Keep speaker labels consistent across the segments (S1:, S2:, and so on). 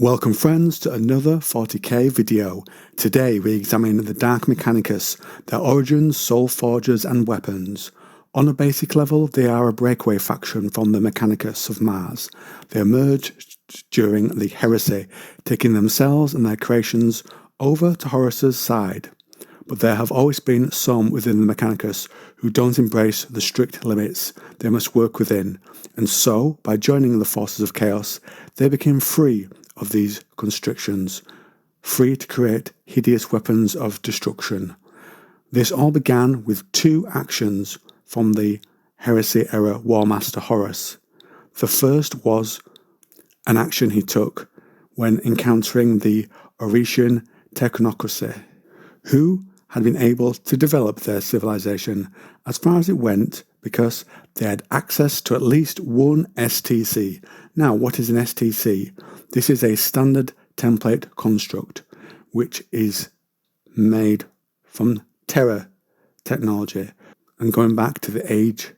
S1: Welcome friends to another 40k video. Today we examine the Dark Mechanicus, their origins, soul forges and weapons. On a basic level they are a breakaway faction from the Mechanicus of Mars. They emerged during the Heresy, taking themselves and their creations over to Horus's side. But there have always been some within the Mechanicus who don't embrace the strict limits they must work within, and so, by joining the forces of chaos, they became free of these constrictions, free to create hideous weapons of destruction. This all began with two actions from the Heresy-era War Master Horus. The first was an action he took when encountering the Orician technocracy, who had been able to develop their civilization as far as it went because they had access to at least one STC. Now, what is an STC? This is a standard template construct, which is made from Terra technology and going back to the age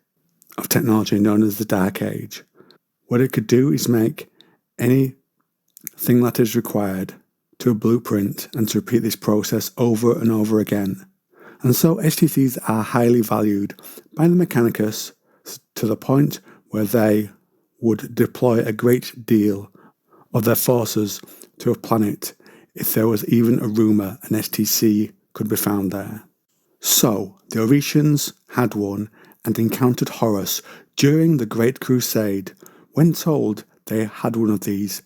S1: of technology known as the Dark Age. What it could do is make anything that is required to a blueprint and to repeat this process over and over again. And so STCs are highly valued by the Mechanicus to the point where they would deploy a great deal of their forces to a planet if there was even a rumour an STC could be found there. So the Oricians had one and encountered Horus during the Great Crusade. When told they had one of these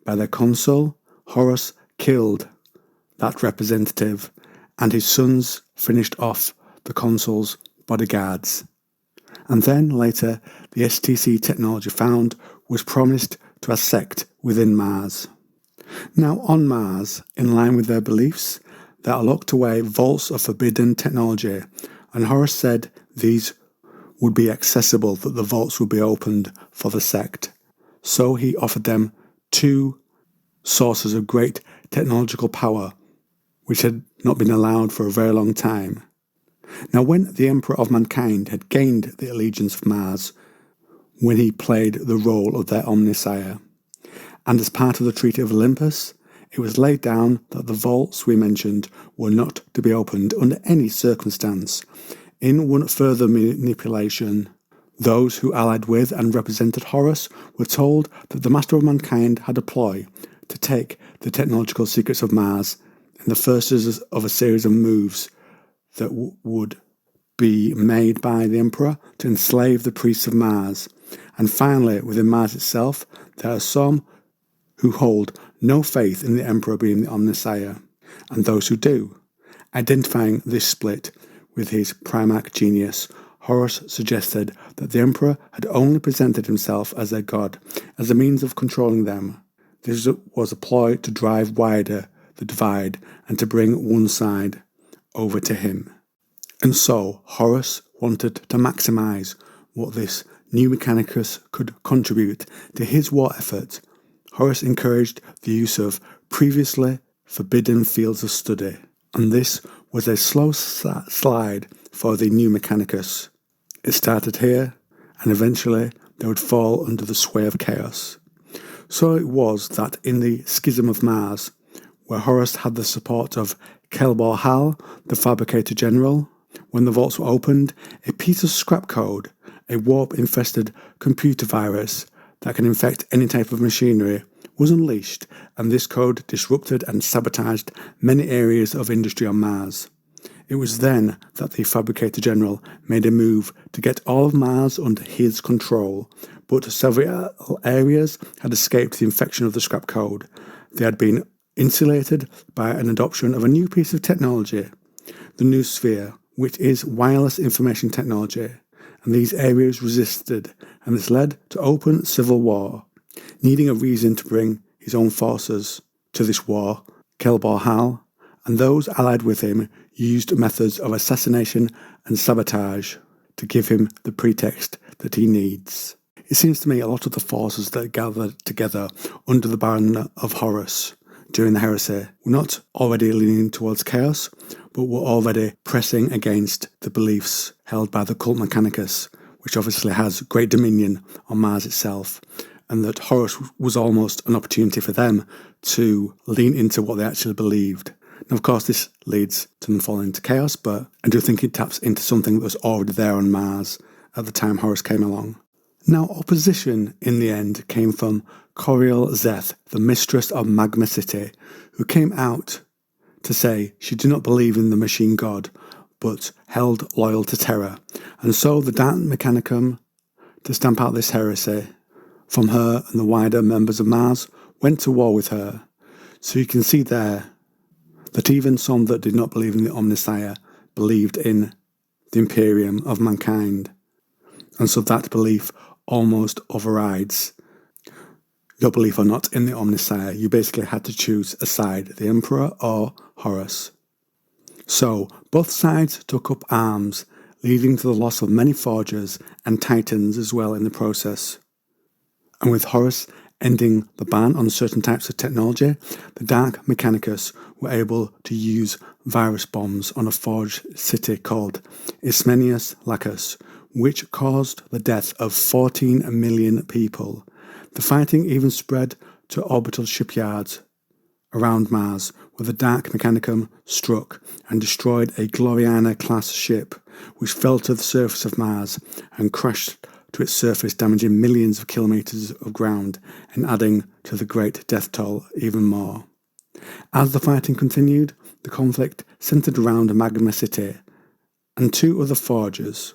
S1: by their consul, Horus killed that representative, and his sons finished off the consul's bodyguards. And then later the STC technology found was promised to a sect within Mars. Now on Mars, in line with their beliefs, there are locked away vaults of forbidden technology, and Horus said these would be accessible, that the vaults would be opened for the sect. So he offered them two sources of great technological power, which had not been allowed for a very long time. Now when the Emperor of Mankind had gained the allegiance of Mars, when he played the role of their omnisire, and as part of the Treaty of Olympus, it was laid down that the vaults we mentioned were not to be opened under any circumstance. In one further manipulation, those who allied with and represented Horus were told that the Master of Mankind had a ploy to take the technological secrets of Mars in the first of a series of moves that would be made by the Emperor to enslave the priests of Mars. And finally, within Mars itself, there are some who hold no faith in the Emperor being the Omnisire, and those who do. Identifying this split with his Primarch genius, Horus suggested that the Emperor had only presented himself as their god, as a means of controlling them. This was a ploy to drive wider the divide and to bring one side over to him. And so Horus wanted to maximise what this new Mechanicus could contribute to his war effort. Horus encouraged the use of previously forbidden fields of study, and this was a slow slide for the new Mechanicus. It started here, and eventually they would fall under the sway of chaos. So it was that in the Schism of Mars, where Horus had the support of Kelbor Hal, the Fabricator General, when the vaults were opened, a piece of scrap code, a warp-infested computer virus that can infect any type of machinery, was unleashed, and this code disrupted and sabotaged many areas of industry on Mars. It was then that the Fabricator General made a move to get all of Mars under his control, but several areas had escaped the infection of the scrap code. They had been insulated by an adoption of a new piece of technology, the New Sphere, which is wireless information technology, and these areas resisted, and this led to open civil war. Needing a reason to bring his own forces to this war, Kelbor Hal and those allied with him used methods of assassination and sabotage to give him the pretext that he needs. It seems to me a lot of the forces that gathered together under the banner of Horus during the Heresy were not already leaning towards chaos, but were already pressing against the beliefs held by the cult Mechanicus, which obviously has great dominion on Mars itself. and that Horus was almost an opportunity for them to lean into what they actually believed. Now, of course, this leads to them falling into chaos, but I do think it taps into something that was already there on Mars at the time Horus came along. Now, opposition in the end came from Coriel Zeth, the mistress of Magma City, who came out to say she did not believe in the machine god, but held loyal to Terra. And so the Dark Mechanicum, to stamp out this heresy from her and the wider members of Mars, went to war with her. So you can see there that even some that did not believe in the Omnissiah believed in the Imperium of mankind. And so that belief almost overrides your belief or not in the Omnissiah. You basically had to choose a side, the Emperor or Horus. So both sides took up arms, leading to the loss of many forgers and titans as well in the process. And with Horus ending the ban on certain types of technology, the Dark Mechanicus were able to use virus bombs on a forged city called Ismenius Lacus, which caused the death of 14 million people. The fighting even spread to orbital shipyards around Mars, where the Dark Mechanicum struck and destroyed a Gloriana-class ship, which fell to the surface of Mars and crashed to its surface, damaging millions of kilometres of ground and adding to the great death toll even more. As the fighting continued, the conflict centred around Magma City and two other forgers.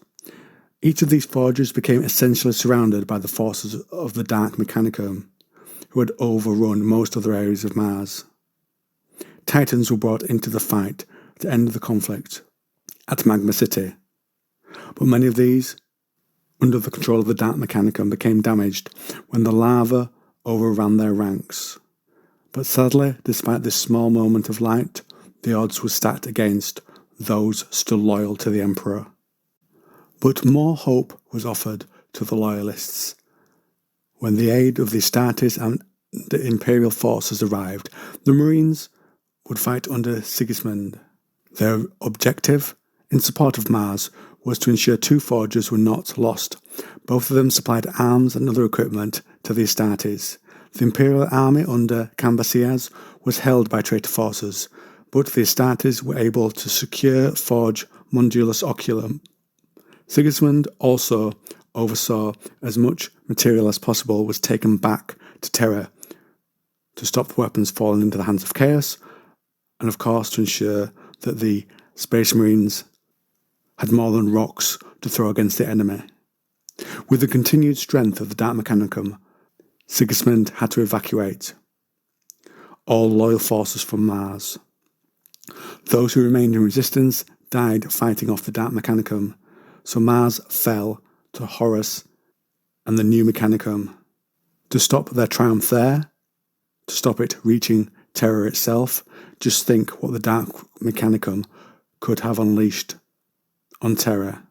S1: Each of these forgers became essentially surrounded by the forces of the Dark Mechanicum, who had overrun most other areas of Mars. Titans were brought into the fight to end the conflict at Magma City, but many of these, under the control of the Dark Mechanicum, became damaged when the lava overran their ranks. But sadly, despite this small moment of light, the odds were stacked against those still loyal to the Emperor. But more hope was offered to the Loyalists. When the aid of the Astartes and the Imperial forces arrived, the Marines would fight under Sigismund. Their objective, in support of Mars, was to ensure two forgers were not lost. Both of them supplied arms and other equipment to the Astartes. The Imperial army under Cambyses was held by traitor forces, but the Astartes were able to secure Forge Mundulus Oculum. Sigismund also oversaw as much material as possible was taken back to Terra to stop the weapons falling into the hands of Chaos, and of course to ensure that the Space Marines had more than rocks to throw against the enemy. With the continued strength of the Dark Mechanicum, Sigismund had to evacuate all loyal forces from Mars. Those who remained in resistance died fighting off the Dark Mechanicum, so Mars fell to Horus and the new Mechanicum. To stop their triumph there, to stop it reaching Terra itself, just think what the Dark Mechanicum could have unleashed on Terra.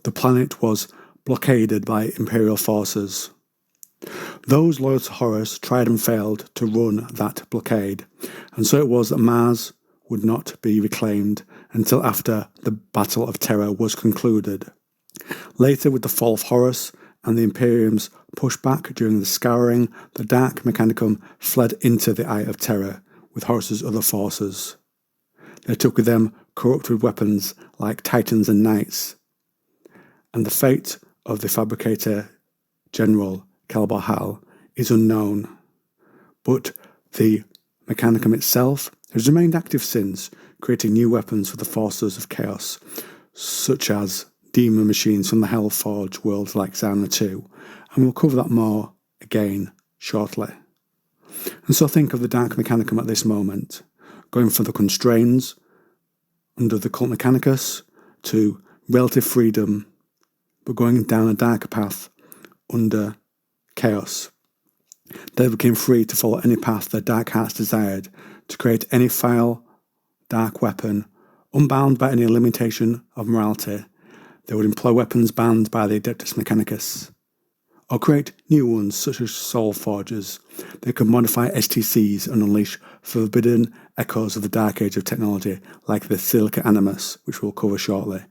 S1: The planet was blockaded by Imperial forces. Those loyal to Horus tried and failed to run that blockade, and so it was that Mars would not be reclaimed until after the Battle of Terra was concluded. Later, with the fall of Horus and the Imperium's pushback during the Scouring, the Dark Mechanicum fled into the Eye of Terra with Horus's other forces. They took with them corrupted weapons like Titans and Knights, and the fate of the Fabricator General Kalbahal is unknown, but the Mechanicum itself has remained active since, creating new weapons for the forces of chaos, such as demon machines from the Hellforge worlds like Xana 2, and we'll cover that more again shortly. And so think of the Dark Mechanicum at this moment, going from the constraints under the Cult Mechanicus to relative freedom, but going down a darker path under chaos. They became free to follow any path their dark hearts desired, to create any foul, dark weapon, unbound by any limitation of morality. They would employ weapons banned by the Adeptus Mechanicus, or create new ones such as Soul Forgers. They could modify STCs and unleash forbidden echoes of the Dark Age of technology, like the Silica Animus, which we'll cover shortly.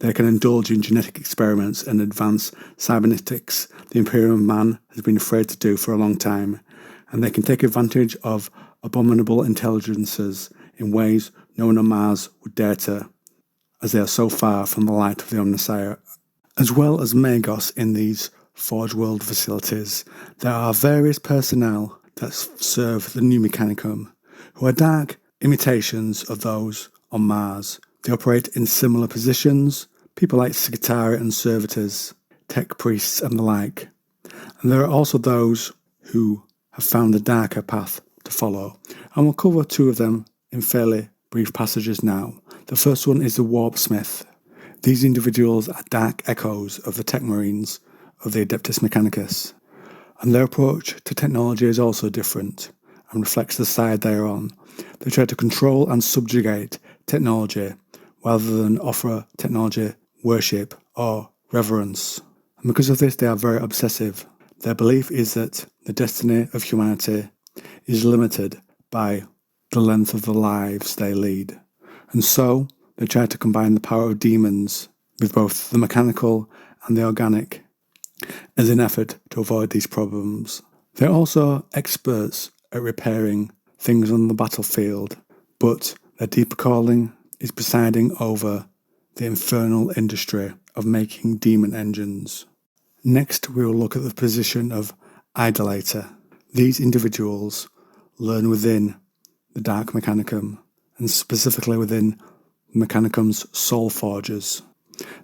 S1: They can indulge in genetic experiments and advance cybernetics the Imperial man has been afraid to do for a long time, and they can take advantage of abominable intelligences in ways no one on Mars would dare to, as they are so far from the light of the Omnissiah. As well as Magos in these Forge World facilities, there are various personnel that serve the new Mechanicum, who are dark imitations of those on Mars. They operate in similar positions, people like Secretari and Servitors, tech priests and the like. And there are also those who have found a darker path to follow, and we'll cover two of them in fairly brief passages now. The first one is the Warpsmith. These individuals are dark echoes of the Tech Marines of the Adeptus Mechanicus, and their approach to technology is also different and reflects the side they are on. They try to control and subjugate technology rather than offer technology worship or reverence. And because of this, they are very obsessive. Their belief is that the destiny of humanity is limited by the length of the lives they lead. And so, they try to combine the power of demons with both the mechanical and the organic as an effort to avoid these problems. They're also experts at repairing things on the battlefield, but their deeper calling is presiding over the infernal industry of making demon engines. Next, we will look at the position of Idolator. These individuals learn within the Dark Mechanicum, and specifically within Mechanicum's Soul Forgers.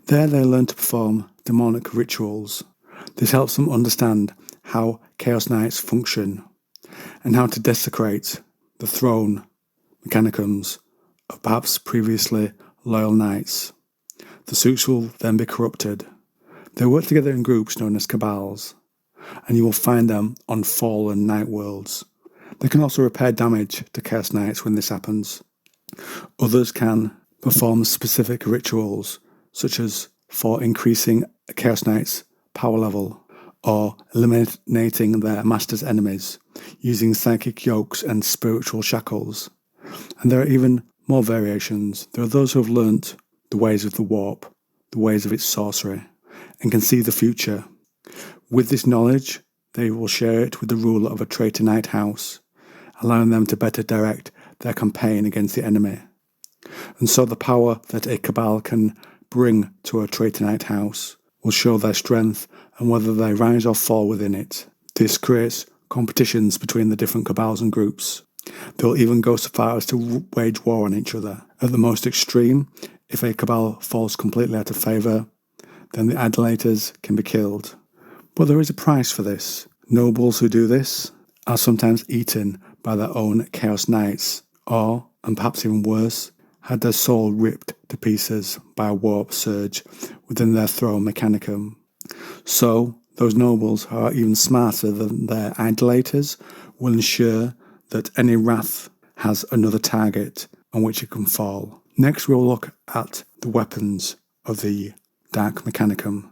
S1: There they learn to perform demonic rituals. This helps them understand how Chaos Knights function and how to desecrate the throne Mechanicums of perhaps previously loyal knights. The suits will then be corrupted. They work together in groups known as cabals, and you will find them on fallen night worlds. They can also repair damage to Chaos Knights when this happens. Others can perform specific rituals, such as for increasing a Chaos Knight's power level, or eliminating their master's enemies, using psychic yokes and spiritual shackles. And there are even more variations. There are those who have learnt the ways of the warp, the ways of its sorcery, and can see the future. With this knowledge, they will share it with the ruler of a traitor knight house, allowing them to better direct their campaign against the enemy. And so the power that a cabal can bring to a traitor knight house will show their strength and whether they rise or fall within it. This creates competitions between the different cabals and groups. They'll even go so far as to wage war on each other. At the most extreme, if a cabal falls completely out of favour, then the idolaters can be killed. But there is a price for this. Nobles who do this are sometimes eaten by their own Chaos Knights, or, and perhaps even worse, had their soul ripped to pieces by a warp surge within their throne Mechanicum. So, those nobles who are even smarter than their idolaters will ensure that any wrath has another target on which it can fall. Next, we'll look at the weapons of the Dark Mechanicum.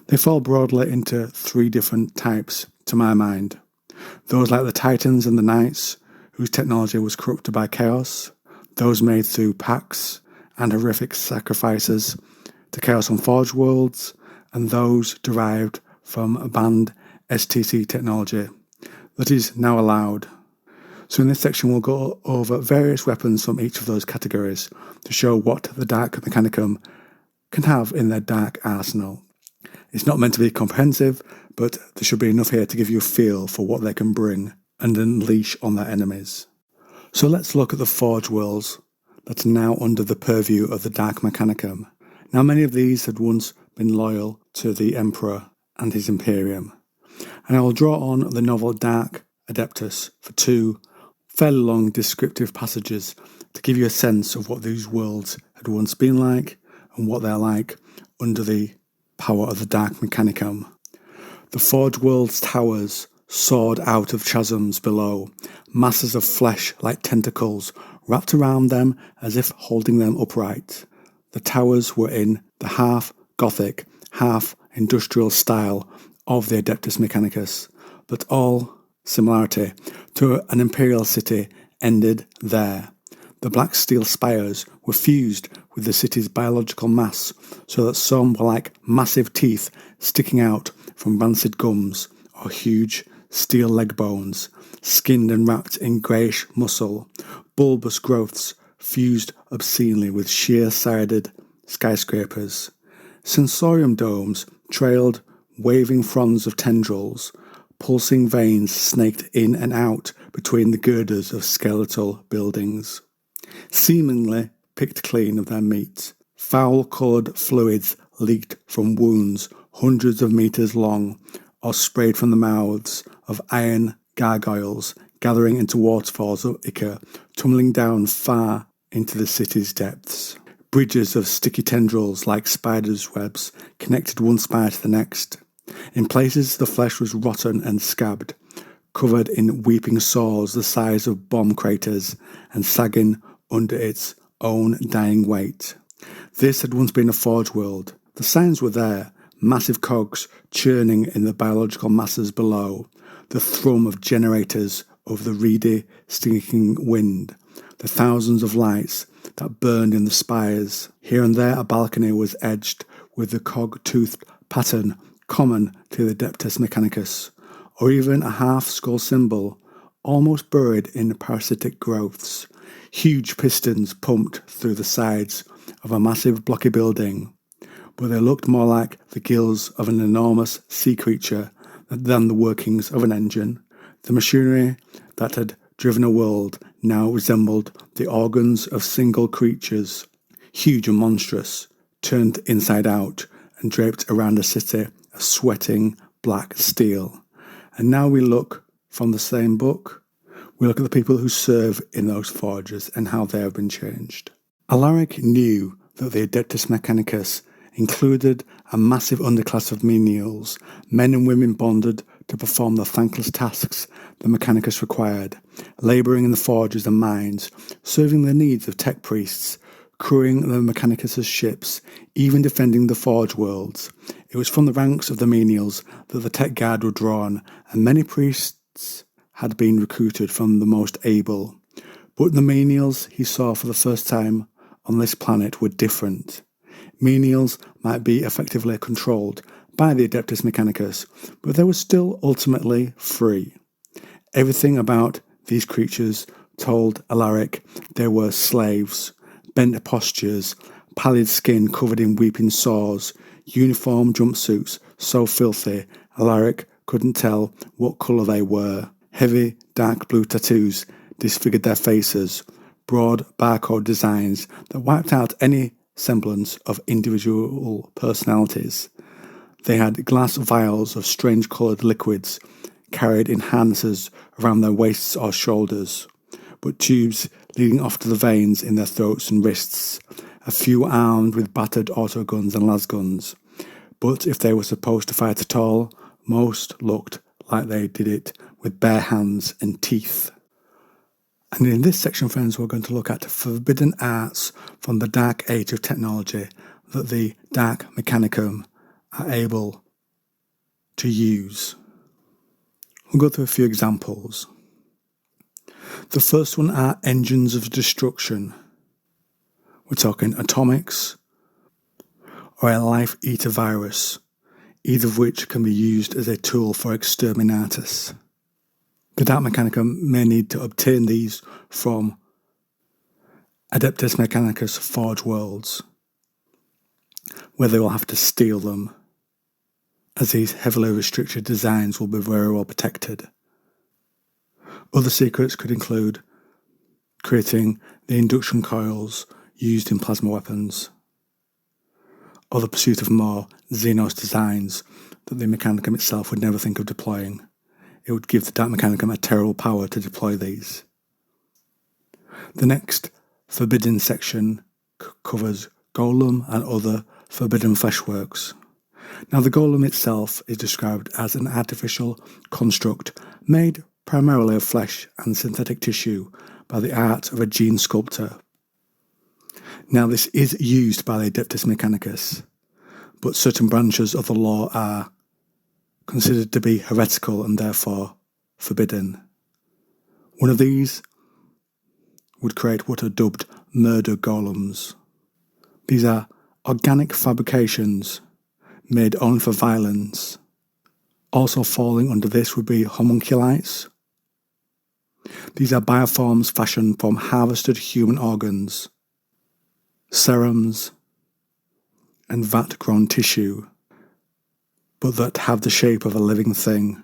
S1: They fall broadly into three different types, to my mind. Those like the Titans and the Knights, whose technology was corrupted by chaos, those made through pacts and horrific sacrifices to Chaos on Forge Worlds, and those derived from a banned STC technology that is now allowed. So in this section we'll go over various weapons from each of those categories to show what the Dark Mechanicum can have in their dark arsenal. It's not meant to be comprehensive, but there should be enough here to give you a feel for what they can bring and unleash on their enemies. So let's look at the Forge Worlds that are now under the purview of the Dark Mechanicum. Now many of these had once been loyal to the Emperor and his Imperium, and I will draw on the novel Dark Adeptus for two fairly long descriptive passages to give you a sense of what these worlds had once been like and what they're like under the power of the Dark Mechanicum. The Forge World's towers soared out of chasms below, masses of flesh like tentacles wrapped around them as if holding them upright. The towers were in the half-Gothic, half-industrial style of the Adeptus Mechanicus, but all similarity to an imperial city ended there. The black steel spires were fused with the city's biological mass so that some were like massive teeth sticking out from rancid gums or huge steel leg bones, skinned and wrapped in greyish muscle, bulbous growths fused obscenely with sheer-sided skyscrapers. Sensorium domes trailed waving fronds of tendrils, pulsing veins snaked in and out between the girders of skeletal buildings. Seemingly picked clean of their meat, foul-coloured fluids leaked from wounds hundreds of metres long or sprayed from the mouths of iron gargoyles gathering into waterfalls of ichor, tumbling down far into the city's depths. Bridges of sticky tendrils like spiders' webs connected one spire to the next. In places the flesh was rotten and scabbed, covered in weeping sores the size of bomb craters and sagging under its own dying weight. This had once been a forge world. The signs were there, massive cogs churning in the biological masses below, the thrum of generators over the reedy, stinking wind, the thousands of lights that burned in the spires. Here and there a balcony was edged with the cog-toothed pattern common to the Adeptus Mechanicus, or even a half-skull symbol, almost buried in parasitic growths. Huge pistons pumped through the sides of a massive blocky building, but they looked more like the gills of an enormous sea creature than the workings of an engine. The machinery that had driven a world now resembled the organs of single creatures, huge and monstrous, turned inside out and draped around a city of sweating black steel. And now we look from the same book. We look at the people who serve in those forges and how they have been changed. Alaric knew that the Adeptus Mechanicus included a massive underclass of menials, men and women bonded to perform the thankless tasks the Mechanicus required, labouring in the forges and mines, serving the needs of tech priests, crewing the Mechanicus' ships, even defending the forge worlds. It was from the ranks of the menials that the tech guard were drawn, and many priests had been recruited from the most able. But the menials he saw for the first time on this planet were different. Menials might be effectively controlled by the Adeptus Mechanicus, but they were still ultimately free. Everything about these creatures told Alaric they were slaves, bent postures, pallid skin covered in weeping sores, uniform jumpsuits so filthy Alaric couldn't tell what colour they were. Heavy, dark blue tattoos disfigured their faces, broad barcode designs that wiped out any semblance of individual personalities. They had glass vials of strange coloured liquids carried in harnesses around their waists or shoulders, but tubes leading off to the veins in their throats and wrists, a few armed with battered autoguns and lasguns. But if they were supposed to fight at all, most looked like they did it with bare hands and teeth. And in this section, friends, we're going to look at forbidden arts from the dark age of technology that the Dark Mechanicum are able to use. We'll go through a few examples. The first one are engines of destruction. We're talking atomics or a life-eater virus, either of which can be used as a tool for exterminatus. The Dark Mechanicum may need to obtain these from Adeptus Mechanicus forge worlds, where they will have to steal them, as these heavily restricted designs will be very well protected. Other secrets could include creating the induction coils used in plasma weapons, or the pursuit of more Xenos designs that the Mechanicum itself would never think of deploying. It would give the Dark Mechanicum a terrible power to deploy these. The next forbidden section covers Golem and other forbidden fleshworks. Now, the Golem itself is described as an artificial construct made primarily of flesh and synthetic tissue by the art of a gene sculptor. Now, this is used by the Adeptus Mechanicus, but certain branches of the law are considered to be heretical and therefore forbidden. One of these would create what are dubbed murder golems. These are organic fabrications made only for violence. Also falling under this would be homunculites. These are bioforms fashioned from harvested human organs, serums, and vat-grown tissue, but that have the shape of a living thing,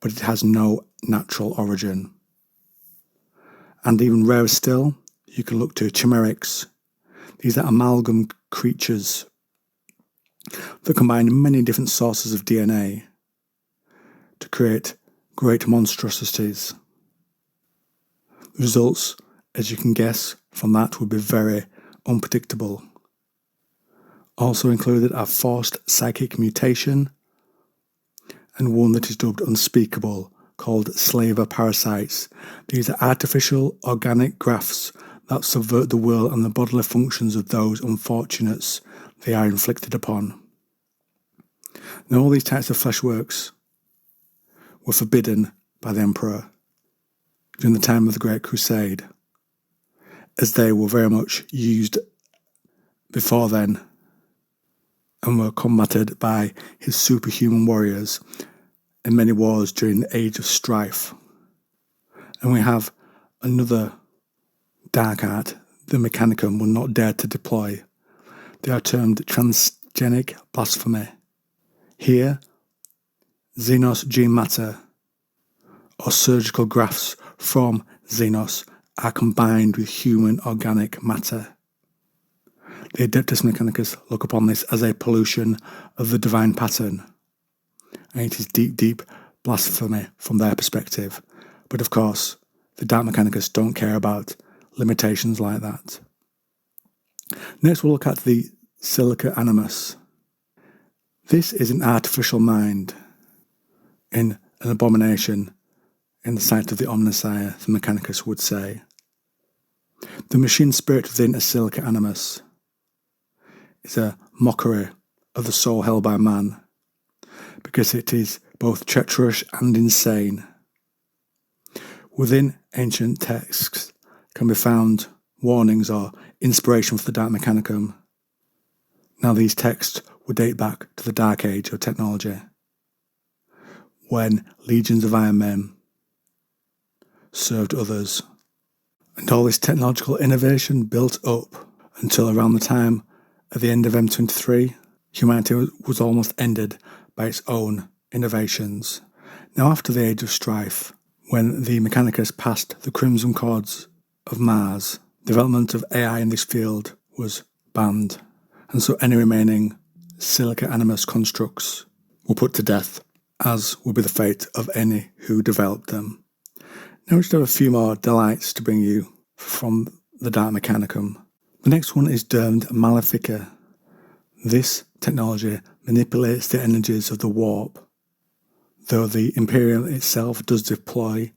S1: but it has no natural origin. And even rarer still, you can look to chimerics. These are amalgam creatures that combine many different sources of DNA to create great monstrosities. The results, as you can guess from that, would be very unpredictable. Also included are forced psychic mutation and one that is dubbed unspeakable, called slaver parasites. These are artificial organic grafts that subvert the will and the bodily functions of those unfortunates they are inflicted upon. Now, all these types of fleshworks were forbidden by the Emperor during the time of the Great Crusade, as they were very much used before then and were combated by his superhuman warriors in many wars during the Age of Strife. And we have another dark art the Mechanicum will not dare to deploy. They are termed transgenic blasphemy. Here, Xenos gene matter or surgical grafts from Xenos are combined with human organic matter. The Adeptus Mechanicus look upon this as a pollution of the divine pattern, and it is deep, deep blasphemy from their perspective. But of course, the Dark Mechanicus don't care about limitations like that. Next, we'll look at the Silica Animus. This is an artificial mind in an abomination in the sight of the Omnissiah, the Mechanicus would say. The machine spirit within a Silica Animus is a mockery of the soul held by man, because it is both treacherous and insane. Within ancient texts can be found warnings or inspiration for the Dark Mechanicum. Now, these texts would date back to the Dark Age of technology, when legions of Iron Men served others. And all this technological innovation built up until around the time at the end of M23, humanity was almost ended by its own innovations. Now, after the Age of Strife, when the Mechanicus passed the Crimson Chords of Mars, development of AI in this field was banned, and so any remaining Silica Animus constructs were put to death, as would be the fate of any who developed them. Now we just have a few more delights to bring you from the Dark Mechanicum. The next one is termed Malefica. This technology manipulates the energies of the warp. Though the Imperium itself does deploy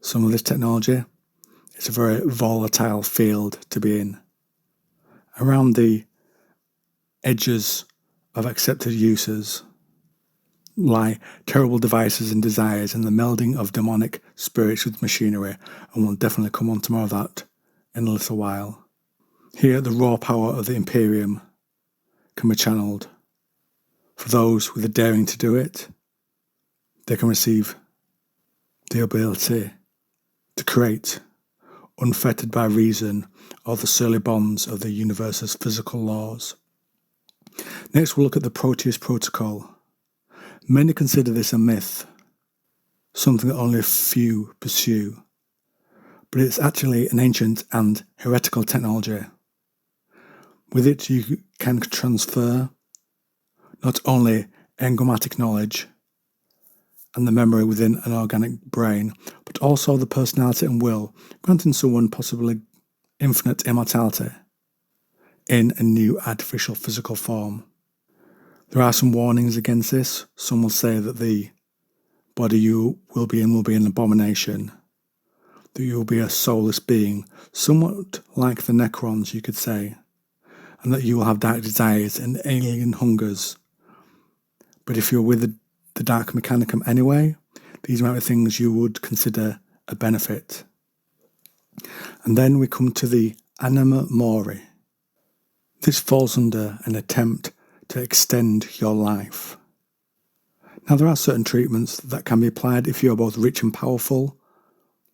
S1: some of this technology, it's a very volatile field to be in. Around the edges of accepted uses lie terrible devices and desires and the melding of demonic spirits with machinery, and we'll definitely come on to more of that in a little while. Here, the raw power of the Imperium can be channeled. For those with the daring to do it, they can receive the ability to create, unfettered by reason or the surly bonds of the universe's physical laws. Next, we'll look at the Proteus Protocol. Many consider this a myth, something that only a few pursue, but it's actually an ancient and heretical technology. With it, you can transfer not only enigmatic knowledge and the memory within an organic brain, but also the personality and will, granting someone possibly infinite immortality in a new artificial physical form. There are some warnings against this. Some will say that the body you will be an abomination, that you will be a soulless being, somewhat like the Necrons, you could say, and that you will have dark desires and alien hungers. But if you're with the Dark Mechanicum anyway, these might be things you would consider a benefit. And then we come to the Anima Mori. This falls under an attempt to extend your life. Now, there are certain treatments that can be applied if you're both rich and powerful.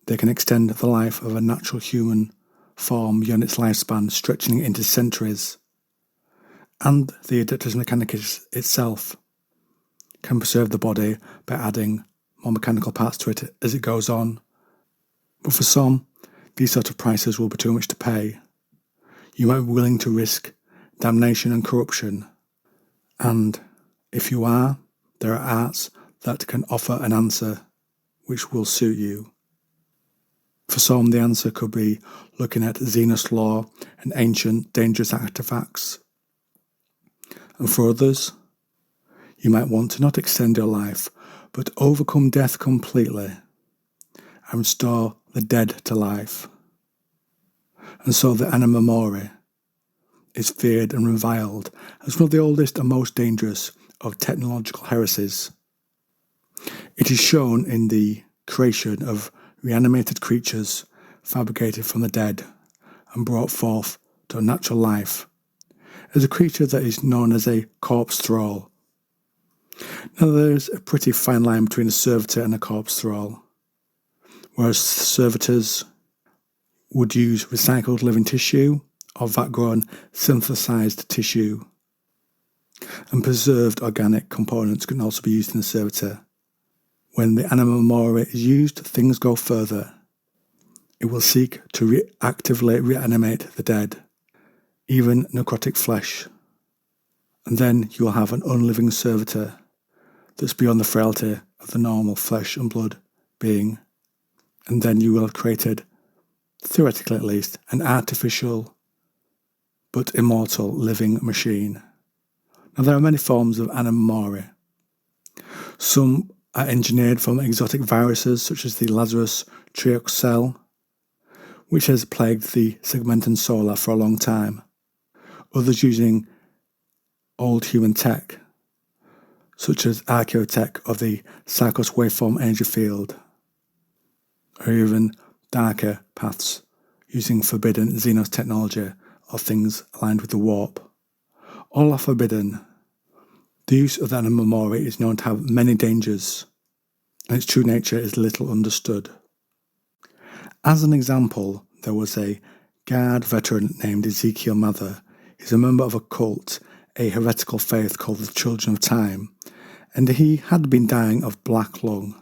S1: They can extend the life of a natural human form beyond its lifespan, stretching it into centuries. And the Adeptus Mechanicus itself can preserve the body by adding more mechanical parts to it as it goes on. But for some, these sort of prices will be too much to pay. You might be willing to risk damnation and corruption. And if you are, there are arts that can offer an answer which will suit you. For some, the answer could be looking at Xenos lore and ancient dangerous artifacts. And for others, you might want to not extend your life, but overcome death completely and restore the dead to life. And so the Anima Mori is feared and reviled as one of the oldest and most dangerous of technological heresies. It is shown in the creation of reanimated creatures fabricated from the dead and brought forth to a natural life as a creature that is known as a corpse thrall. Now, there's a pretty fine line between a servitor and a corpse thrall, whereas servitors would use recycled living tissue or vat-grown synthesized tissue, and preserved organic components can also be used in the servitor. When the Anima Mori is used, things go further. It will seek to actively reanimate the dead, even necrotic flesh. And then you will have an unliving servitor that's beyond the frailty of the normal flesh and blood being. And then you will have created, theoretically at least, an artificial but immortal living machine. Now, there are many forms of Anima Mori. Some are engineered from exotic viruses such as the Lazarus triox cell, which has plagued the Segmentum Solar for a long time. Others using old human tech, such as archaeotech of the Sarkos waveform energy field, or even darker paths using forbidden Xenos technology or things aligned with the warp. All are forbidden. The use of the Anima Mori is known to have many dangers, and its true nature is little understood. As an example, there was a Guard veteran named Ezekiel Mather. He's a member of a cult, a heretical faith called the Children of Time, and he had been dying of black lung,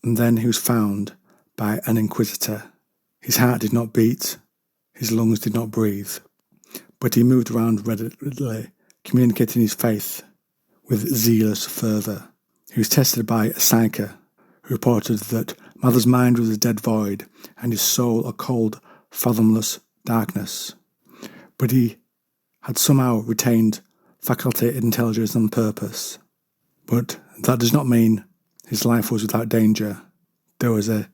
S1: and then he was found by an inquisitor. His heart did not beat, his lungs did not breathe, but he moved around readily, communicating his faith with zealous fervour. He was tested by a psyker who reported that Mather's mind was a dead void and his soul a cold, fathomless darkness. But he had somehow retained faculty, intelligence and purpose. But that does not mean his life was without danger. There was an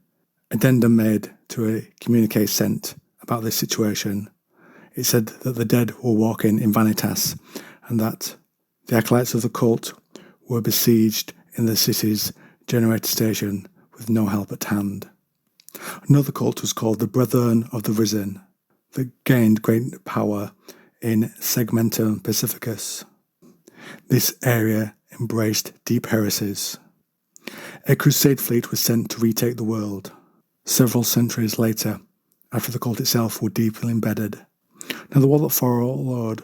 S1: addendum made to a communique sent about this situation. It said that the dead were walking in vanitas and that the acolytes of the cult were besieged in the city's generator station with no help at hand. Another cult was called the Brethren of the Risen, that gained great power in Segmentum Pacificus. This area embraced deep heresies. A crusade fleet was sent to retake the world, several centuries later, after the cult itself were deeply embedded. Now, the war that followed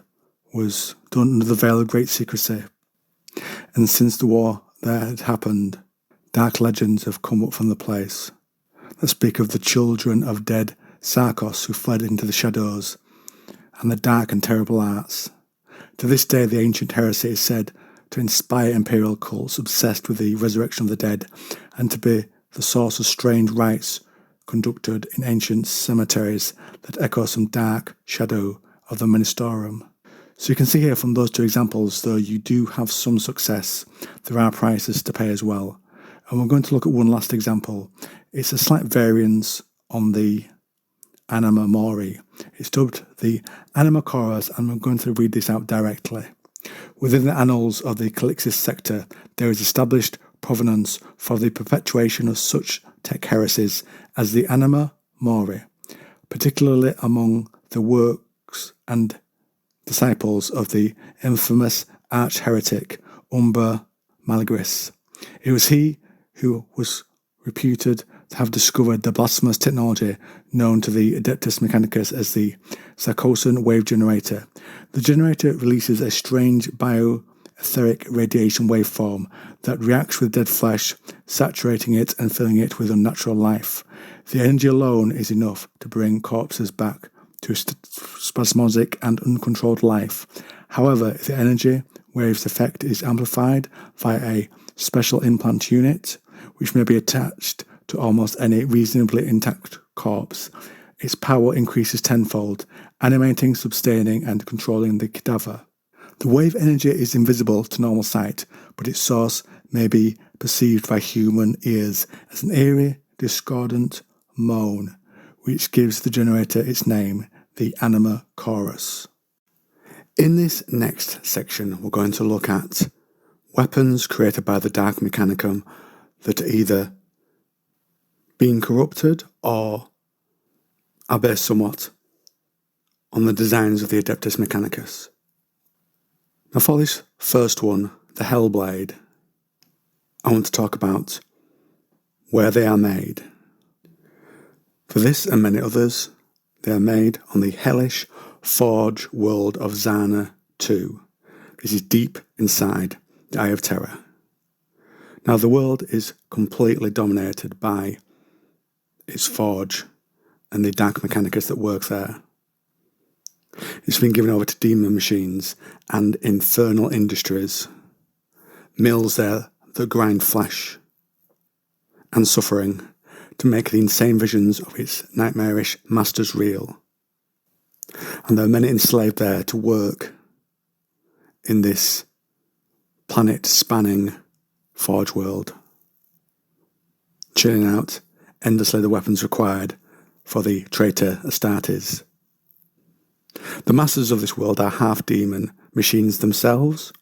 S1: was done under the veil of great secrecy, and since the war that had happened, dark legends have come up from the place that speak of the children of dead Sarkos who fled into the shadows and the dark and terrible arts. To this day, the ancient heresy is said to inspire imperial cults obsessed with the resurrection of the dead and to be the source of strange rites conducted in ancient cemeteries that echo some dark shadow of the Ministorum. So you can see here from those two examples, though you do have some success, there are prices to pay as well. And we're going to look at one last example. It's a slight variance on the Anima Mori. It's dubbed the Anima Chorus, and I'm going to read this out directly. Within the annals of the Calixis sector, there is established provenance for the perpetuation of such tech heresies as the Anima Mori, particularly among the works and disciples of the infamous arch-heretic Umber Malagris. It was he who was reputed to have discovered the blasphemous technology known to the Adeptus Mechanicus as the Sarcosan wave generator. The generator releases a strange bioetheric radiation waveform that reacts with dead flesh, saturating it and filling it with unnatural life. The energy alone is enough to bring corpses back to spasmodic and uncontrolled life. However, if the energy wave's effect is amplified via a special implant unit, which may be attached to almost any reasonably intact corpse, its power increases tenfold, animating, sustaining, and controlling the cadaver. The wave energy is invisible to normal sight, but its source may be perceived by human ears as an eerie, discordant moan, which gives the generator its name, the Anima Chorus. In this next section, we're going to look at weapons created by the Dark Mechanicum that are either being corrupted or are based somewhat on the designs of the Adeptus Mechanicus. Now for this first one, the Hellblade, I want to talk about where they are made. For this and many others, they are made on the hellish forge world of Zana 2. This is deep inside the Eye of Terror. Now the world is completely dominated by its forge and the Dark Mechanicus that work there. It's been given over to demon machines and infernal industries, mills there that grind flesh and suffering to make the insane visions of its nightmarish masters real. And there are many enslaved there to work in this planet-spanning forge world, churning out endlessly the weapons required for the traitor Astartes. The masters of this world are half-demon machines themselves,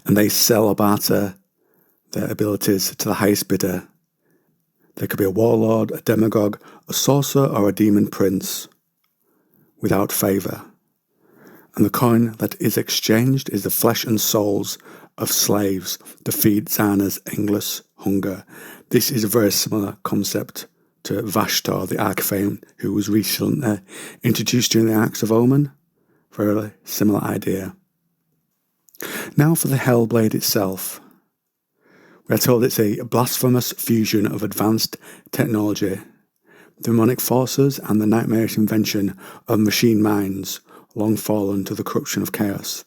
S1: and they sell or barter their abilities to the highest bidder. There could be a warlord, a demagogue, a sorcerer, or a demon prince, without favour. And the coin that is exchanged is the flesh and souls of slaves to feed Zana's endless hunger. This is a very similar concept to Vashtor, the Archfane, who was recently introduced during the Arcs of Omen. Very similar idea. Now for the Hellblade itself. We are told it's a blasphemous fusion of advanced technology, demonic forces, and the nightmarish invention of machine minds, long fallen to the corruption of chaos.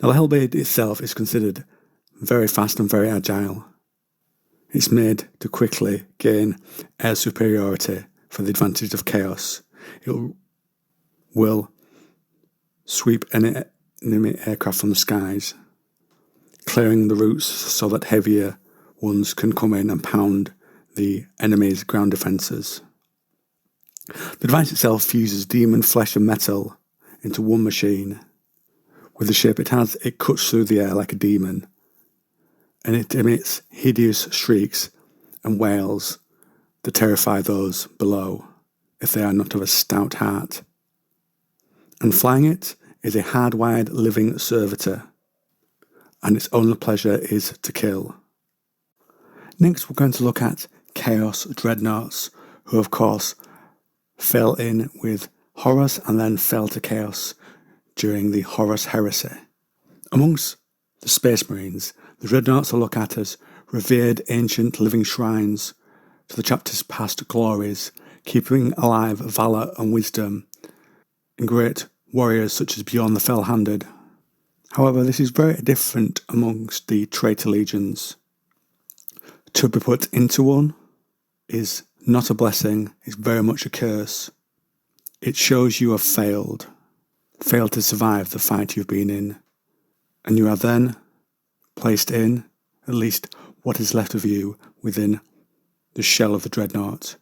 S1: Now the Hellblade itself is considered very fast and very agile. It's made to quickly gain air superiority for the advantage of chaos. It will sweep any enemy aircraft from the skies, clearing the routes so that heavier ones can come in and pound the enemy's ground defences. The device itself fuses demon flesh and metal into one machine. With the shape it has, it cuts through the air like a demon, and it emits hideous shrieks and wails to terrify those below if they are not of a stout heart. And flying it is a hardwired living servitor, and its only pleasure is to kill. Next we're going to look at Chaos Dreadnoughts, who of course fell in with Horus and then fell to Chaos during the Horus Heresy. Amongst the Space Marines, the Dreadnoughts are looked at as revered ancient living shrines to the chapter's past glories, keeping alive valour and wisdom in great warriors such as Bjorn the Fell-Handed. However, this is very different amongst the traitor legions. To be put into one is not a blessing, it's very much a curse. It shows you have failed to survive the fight you've been in, and you are then placed in, at least what is left of you, within the shell of the dreadnought,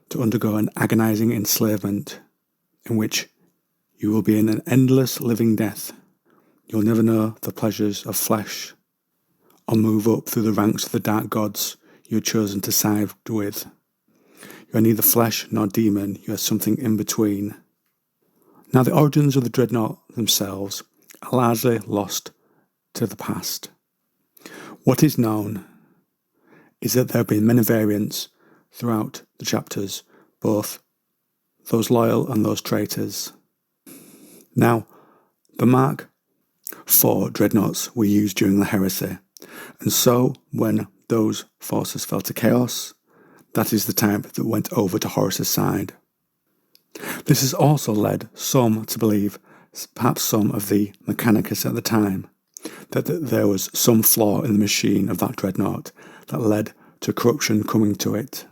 S1: to undergo an agonising enslavement in which you will be in an endless living death. You'll never know the pleasures of flesh, or move up through the ranks of the dark gods you had chosen to side with. You are neither flesh nor demon, you are something in between. Now the origins of the dreadnought themselves are largely lost to the past. What is known is that there have been many variants throughout the chapters, both those loyal and those traitors. Now, the Mark IV dreadnoughts were used during the heresy, and so when those forces fell to chaos, that is the type that went over to Horus's side. This has also led some to believe, perhaps some of the Mechanicus at the time, that there was some flaw in the machine of that dreadnought that led to corruption coming to it.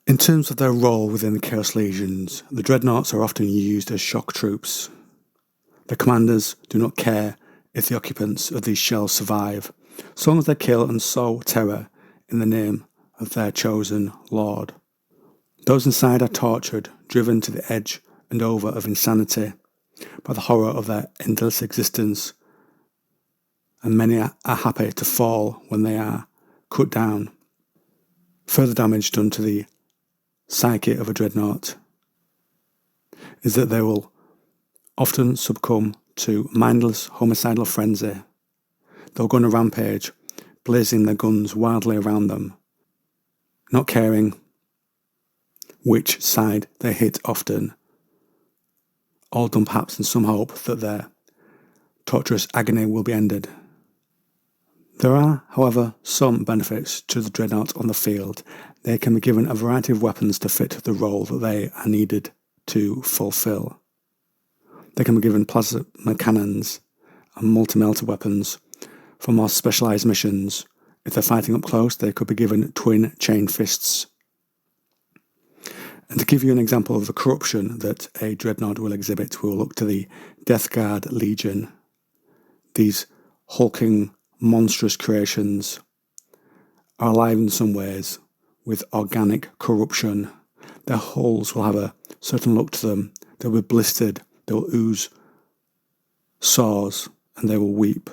S1: In terms of their role within the Chaos Legions, the dreadnoughts are often used as shock troops. The commanders do not care if the occupants of these shells survive, so long as they kill and sow terror in the name of their chosen lord. Those inside are tortured, driven to the edge and over of insanity by the horror of their endless existence, and many are happy to fall when they are cut down. Further damage done to the psyche of a dreadnought is that they will often succumb to mindless homicidal frenzy. They'll go on a rampage, blazing their guns wildly around them, not caring which side they hit often, all done perhaps in some hope that their torturous agony will be ended. There are, however, some benefits to the dreadnought on the field. They can be given a variety of weapons to fit the role that they are needed to fulfill. They can be given plasma cannons and multi-melter weapons for more specialised missions. If they're fighting up close, they could be given twin chain fists. And to give you an example of the corruption that a dreadnought will exhibit, we'll look to the Death Guard Legion. These hulking, monstrous creations are alive in some ways with organic corruption. Their hulls will have a certain look to them. They'll be blistered, they'll ooze sores, and they will weep.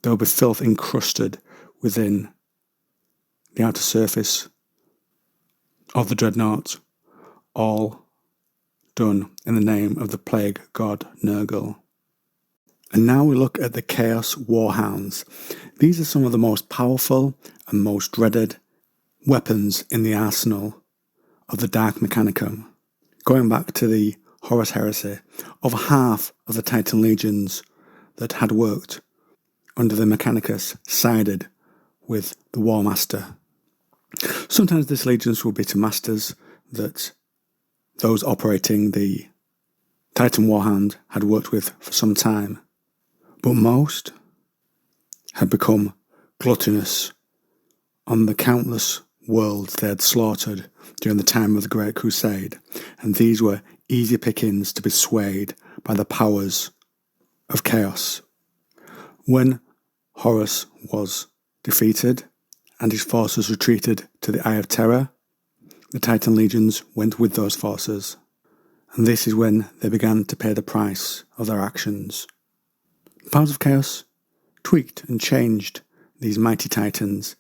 S1: There will be filth encrusted within the outer surface of the dreadnought, all done in the name of the plague god Nurgle. And now we look at the Chaos Warhounds. These are some of the most powerful and most dreaded weapons in the arsenal of the Dark Mechanicum. Going back to the Horus Heresy, over half of the Titan legions that had worked under the Mechanicus sided with the War Master. Sometimes these legions will be to masters that those operating the Titan Warhound had worked with for some time, but most had become gluttonous on the countless worlds they had slaughtered during the time of the Great Crusade, and these were easy pickings to be swayed by the powers of chaos. When Horus was defeated and his forces retreated to the Eye of Terror, the Titan legions went with those forces, and this is when they began to pay the price of their actions. The powers of chaos tweaked and changed these mighty titans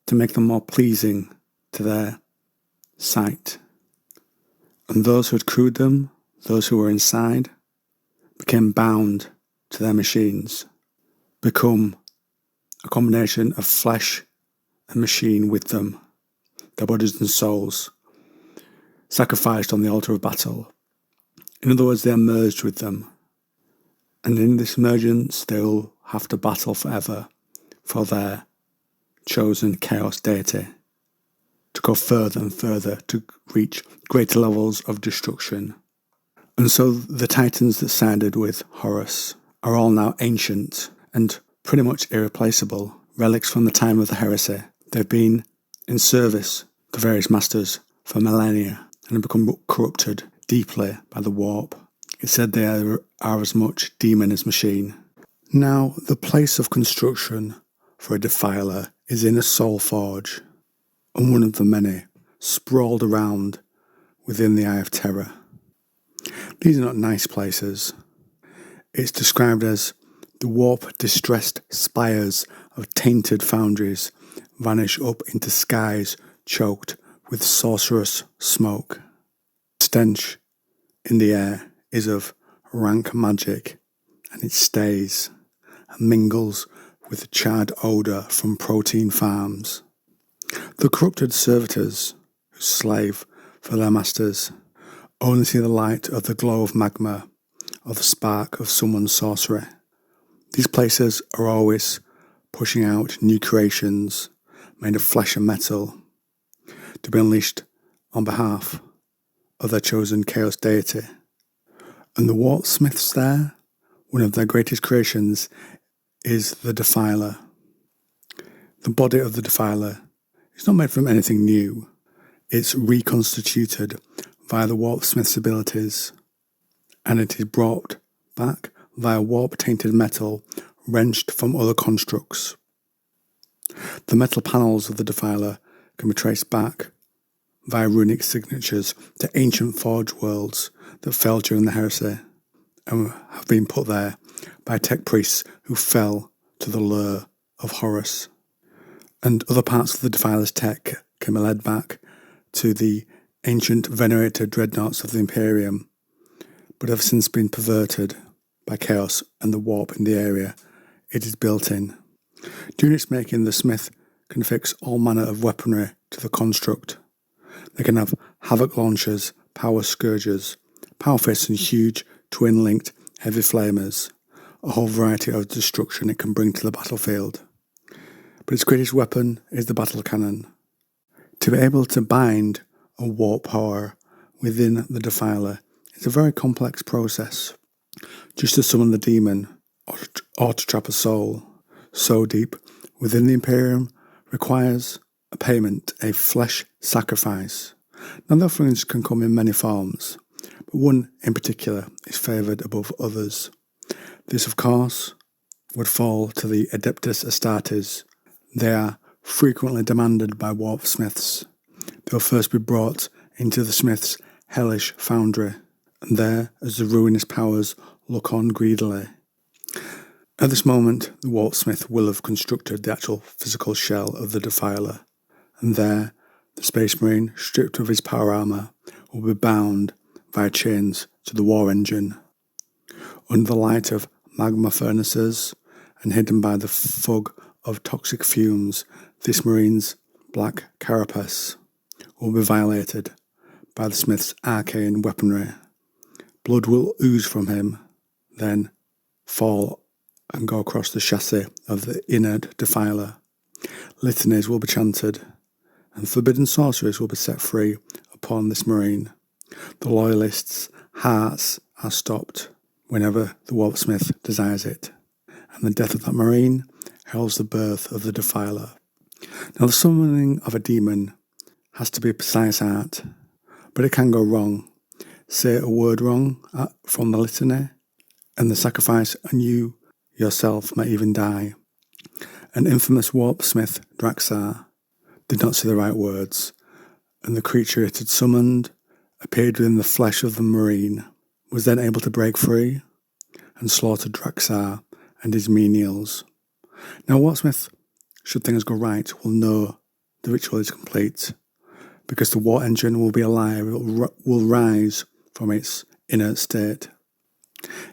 S1: to make them more pleasing to their sight. And those who had crewed them, those who were inside, became bound to their machines, become a combination of flesh and machine with them, their bodies and souls, sacrificed on the altar of battle. In other words, they are merged with them. And in this emergence, they will have to battle forever for their chosen chaos deity, to go further and further, to reach greater levels of destruction. And so the titans that sided with Horus are all now ancient and pretty much irreplaceable, relics from the time of the heresy. They've been in service to various masters for millennia and have become corrupted deeply by the warp. It's said they are as much demon as machine. Now, the place of construction for a defiler is in a soul forge, and one of the many sprawled around within the Eye of Terror. These are not nice places. It's described as the warp-distressed spires of tainted foundries vanish up into skies choked with sorcerous smoke. Stench in the air is of rank magic, and it stays and mingles with the charred odour from protein farms. The corrupted servitors, who slave for their masters, only see the light of the glow of magma or the spark of someone's sorcery. These places are always pushing out new creations made of flesh and metal to be unleashed on behalf of their chosen chaos deity. And the warpsmiths there, one of their greatest creations is the Defiler. The body of the Defiler is not made from anything new. It's reconstituted via the warpsmith's abilities, and it is brought back via warp-tainted metal wrenched from other constructs. The metal panels of the Defiler can be traced back via runic signatures to ancient forge worlds that fell during the heresy and have been put there by tech priests who fell to the lure of Horus. And other parts of the Defiler's tech can be led back to the ancient venerated dreadnoughts of the Imperium, but have since been perverted by chaos and the warp in the area it is built in. During its making, the smith can fix all manner of weaponry to the construct. They can have havoc launchers, power scourges, power fists and huge twin-linked heavy flamers, a whole variety of destruction it can bring to the battlefield. But its greatest weapon is the battle cannon. To be able to bind a warp power within the Defiler is a very complex process. Just to summon the demon or to trap a soul so deep within the Imperium requires a payment, a flesh sacrifice. Now the offerings can come in many forms, but one in particular is favoured above others. This, of course, would fall to the Adeptus Astartes. They are frequently demanded by warpsmiths. They will first be brought into the smith's hellish foundry, and there, as the ruinous powers look on greedily. At this moment, the warpsmith will have constructed the actual physical shell of the Defiler, and there, the Space Marine, stripped of his power armour, will be bound via chains to the war engine. Under the light of magma furnaces and hidden by the fog of toxic fumes, this Marine's black carapace will be violated by the smith's arcane weaponry. Blood will ooze from him, then fall and go across the chassis of the inert Defiler. Litanies will be chanted, and forbidden sorceries will be set free upon this Marine. The Loyalists' hearts are stopped whenever the warpsmith desires it, and the death of that Marine heralds the birth of the Defiler. Now the summoning of a demon has to be a precise art, but it can go wrong. Say a word wrong from the litany, and the sacrifice, and you yourself may even die. An infamous warpsmith, Draxar, did not say the right words, and the creature it had summoned appeared within the flesh of the Marine, was then able to break free and slaughter Draxar and his menials. Now, warpsmith, should things go right, will know the ritual is complete, because the war engine will be alive, it will rise from its inert state.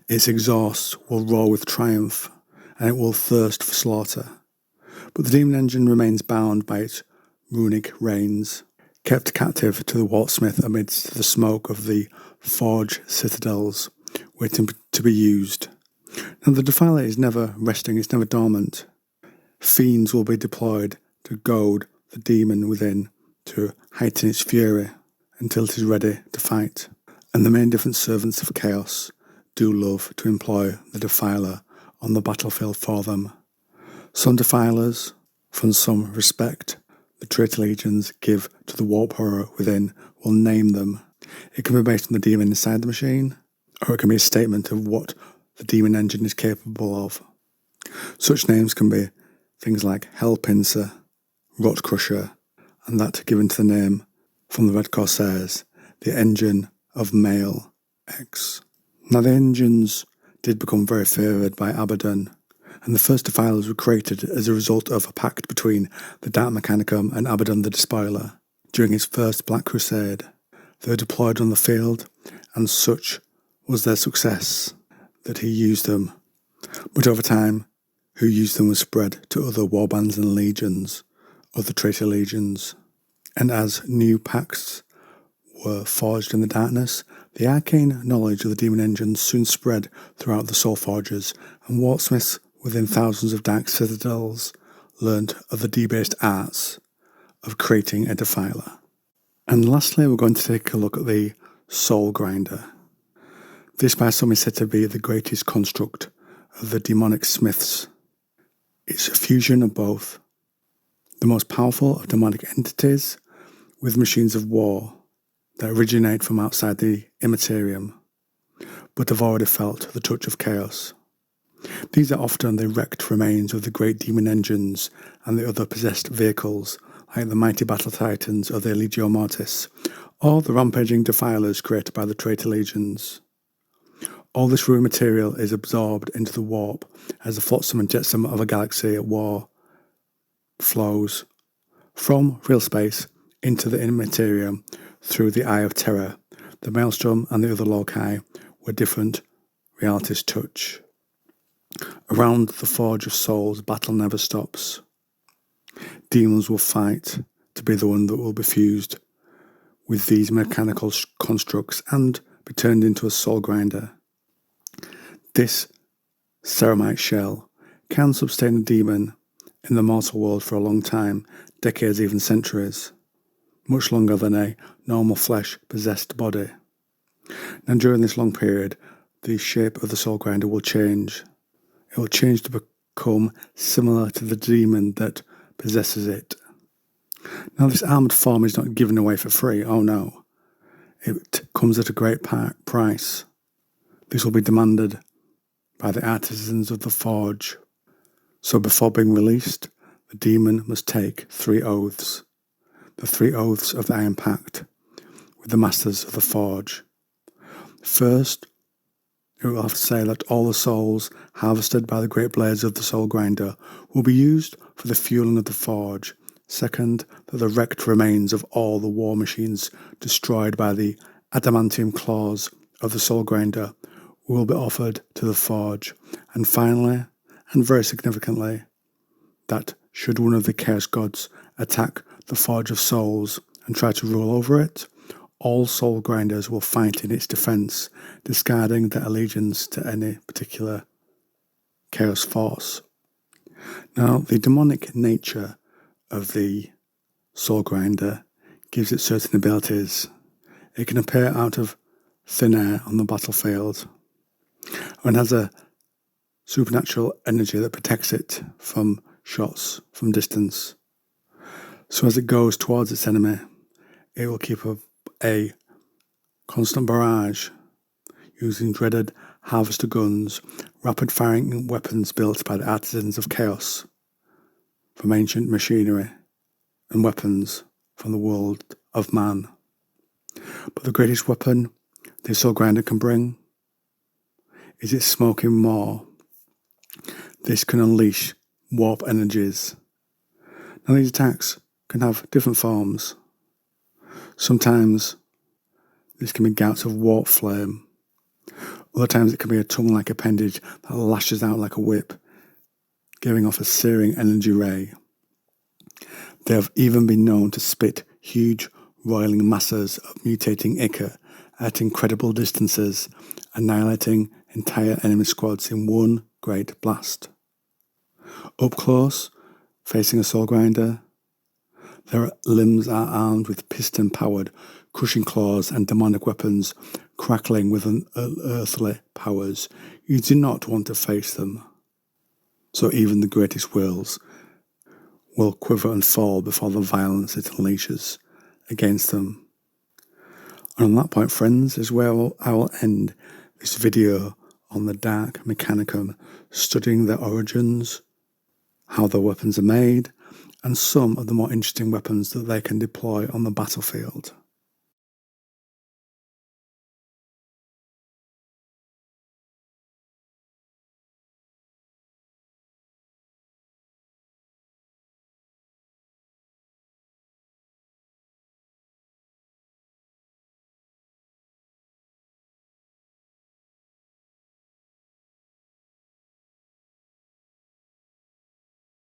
S1: Its exhaust will roar with triumph, and it will thirst for slaughter. But the demon engine remains bound by its runic reins, kept captive to the warpsmith amidst the smoke of the forge citadels, waiting to be used. Now the Defiler is never resting, it's never dormant. Fiends will be deployed to goad the demon within to heighten its fury until it is ready to fight. And the many different servants of chaos do love to employ the Defiler on the battlefield for them. Some Defilers, from some respect the traitor legions give to the warp horror within, will name them. It can be based on the demon inside the machine, or it can be a statement of what the demon engine is capable of. Such names can be things like Hell Pincer, Rot Crusher, and that given to the name from the Red Corsairs, the engine of Male X. Now the engines did become very favoured by Abaddon, and the first Defilers were created as a result of a pact between the Dark Mechanicum and Abaddon the Despoiler during his first Black Crusade. They were deployed on the field, and such was their success that he used them. But over time, who used them was spread to other warbands and legions, other traitor legions. And as new pacts were forged in the darkness, the arcane knowledge of the demon engines soon spread throughout the soul forges, and wartsmiths within thousands of dark citadels learned of the debased arts of creating a defiler. And lastly, we're going to take a look at the soul grinder. This by some is said to be the greatest construct of the demonic smiths. It's a fusion of both the most powerful of demonic entities with machines of war that originate from outside the immaterium, but have already felt the touch of chaos. These are often the wrecked remains of the great demon engines and the other possessed vehicles, like the mighty battle titans of the Legio Mortis, or the rampaging defilers created by the traitor legions. All this raw material is absorbed into the warp as the flotsam and jetsam of a galaxy at war flows from real space into the immaterium through the Eye of Terror, the Maelstrom and the other loci where different realities touch. Around the Forge of Souls, battle never stops. Demons will fight to be the one that will be fused with these mechanical constructs and be turned into a soul grinder. This ceramite shell can sustain a demon in the mortal world for a long time, decades, even centuries, much longer than a normal flesh-possessed body. Now, during this long period, the shape of the soul grinder will change. It will change to become similar to the demon that possesses it. Now, this armoured form is not given away for free, oh no. It comes at a great price. This will be demanded by the artisans of the forge. So before being released, the demon must take 3 oaths. The 3 oaths of the Iron Pact with the masters of the forge. First, it will have to say that all the souls harvested by the great blades of the soul grinder will be used for the fueling of the forge. Second, that the wrecked remains of all the war machines destroyed by the adamantium claws of the soul grinder will be offered to the forge. And finally, and very significantly, that should one of the Chaos Gods attack the Forge of Souls and try to rule over it, all soul grinders will fight in its defense, discarding their allegiance to any particular chaos force. Now, the demonic nature of the soul grinder gives it certain abilities. It can appear out of thin air on the battlefield and has a supernatural energy that protects it from shots from distance. So as it goes towards its enemy, it will keep up a constant barrage using dreaded harvester guns, rapid-firing weapons built by the artisans of chaos from ancient machinery and weapons from the world of man. But the greatest weapon the soul grinder can bring is its smoking maw. This can unleash warp energies. Now, these attacks can have different forms. Sometimes this can be gouts of warp flame. Other times it can be a tongue-like appendage that lashes out like a whip, giving off a searing energy ray. They have even been known to spit huge roiling masses of mutating ichor at incredible distances, annihilating entire enemy squads in one great blast. Up close, facing a soul grinder, their limbs are armed with piston-powered crushing claws and demonic weapons crackling with unearthly powers. You do not want to face them. So even the greatest wills will quiver and fall before the violence it unleashes against them. And on that point, friends, is where I will end this video on the Dark Mechanicum, studying their origins, how their weapons are made, and some of the more interesting weapons that they can deploy on the battlefield.